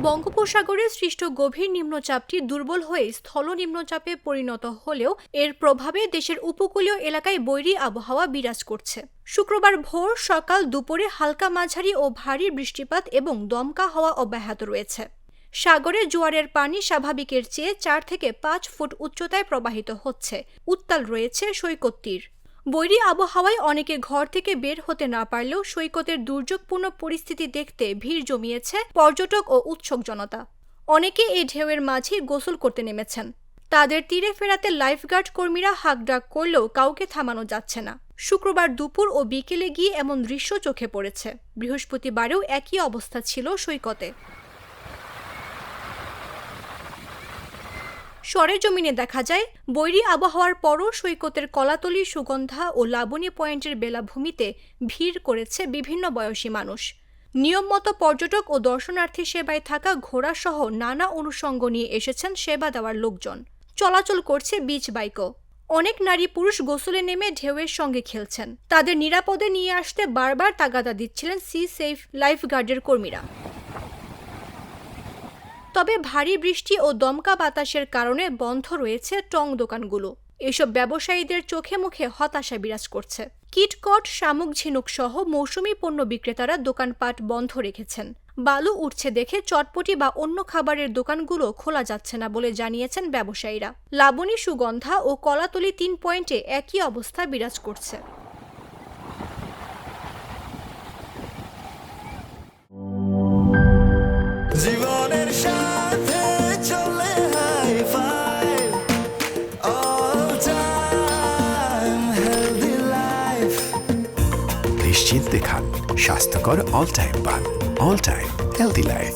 বঙ্গোপসাগরে সৃষ্ট গভীর নিম্নচাপটি দুর্বল হয়ে স্থল নিম্নচাপে পরিণত হলেও এর প্রভাবে দেশের উপকূলীয় এলাকায় বৈরী আবহাওয়া বিরাজ করছে। শুক্রবার ভোর, সকাল, দুপুরে হালকা মাঝারি ও ভারী বৃষ্টিপাত এবং দমকা হাওয়া অব্যাহত রয়েছে। সাগরে জোয়ারের পানি স্বাভাবিকের চেয়ে 4 থেকে 5 ফুট উচ্চতায় প্রবাহিত হচ্ছে। উত্তাল রয়েছে সৈকত তীর। বৈরী আবহাওয়ায় অনেকে ঘর থেকে বের হতে না পারলেও সৈকতের দুর্যোগপূর্ণ পরিস্থিতি দেখতে ভিড় জমিয়েছে পর্যটক ও উৎসুক জনতা। অনেকে এই ঢেউয়ের মাঝেই গোসল করতে নেমেছেন। তাদের তীরে ফেরাতে লাইফগার্ড কর্মীরা হাঁকডাক করলেও কাউকে থামানো যাচ্ছে না। শুক্রবার দুপুর ও বিকেলে গিয়ে এমন দৃশ্য চোখে পড়েছে। বৃহস্পতিবারেও একই অবস্থা ছিল সৈকতে। সরেজমিনে দেখা যায়, বৈরী আবহাওয়ার পরও সৈকতের কলাতলী, সুগন্ধা ও লাবণী পয়েন্টের বেলাভূমিতে ভিড় করেছে বিভিন্ন বয়সী মানুষ। নিয়মমতো পর্যটক ও দর্শনার্থী সেবায় থাকা ঘোড়াসহ নানা অনুষঙ্গ নিয়ে এসেছেন সেবা দেওয়ার লোকজন। চলাচল করছে বিচ বাইকও। অনেক নারী পুরুষ গোসলে নেমে ঢেউয়ের সঙ্গে খেলছেন। তাদের নিরাপদে নিয়ে আসতে বারবার তাগাদা দিচ্ছিলেন সি সেফ লাইফগার্ডের কর্মীরা। তবে ভারী বৃষ্টি ও দমকা বাতাসের কারণে বন্ধ রয়েছে টং দোকানগুলো। এসব ব্যবসায়ীদের চোখে মুখে হতাশা বিরাজ করছে। কিটকট, শামুক, ঝিনুক সহ মৌসুমি পণ্য বিক্রেতারা দোকানপাট বন্ধ রেখেছেন। বালু উঠছে দেখে চটপটি বা অন্য খাবারের দোকানগুলো খোলা যাচ্ছে না বলে জানিয়েছেন ব্যবসায়ীরা। লাবণী, সুগন্ধা ও কলাতলী 3 পয়েন্টে একই অবস্থা বিরাজ করছে। জীবনের সাথে চলে high five, all time healthy life. নিশ্চিন্তে খান, স্বাস্থ্যকর অল টাইম পান। All time healthy life.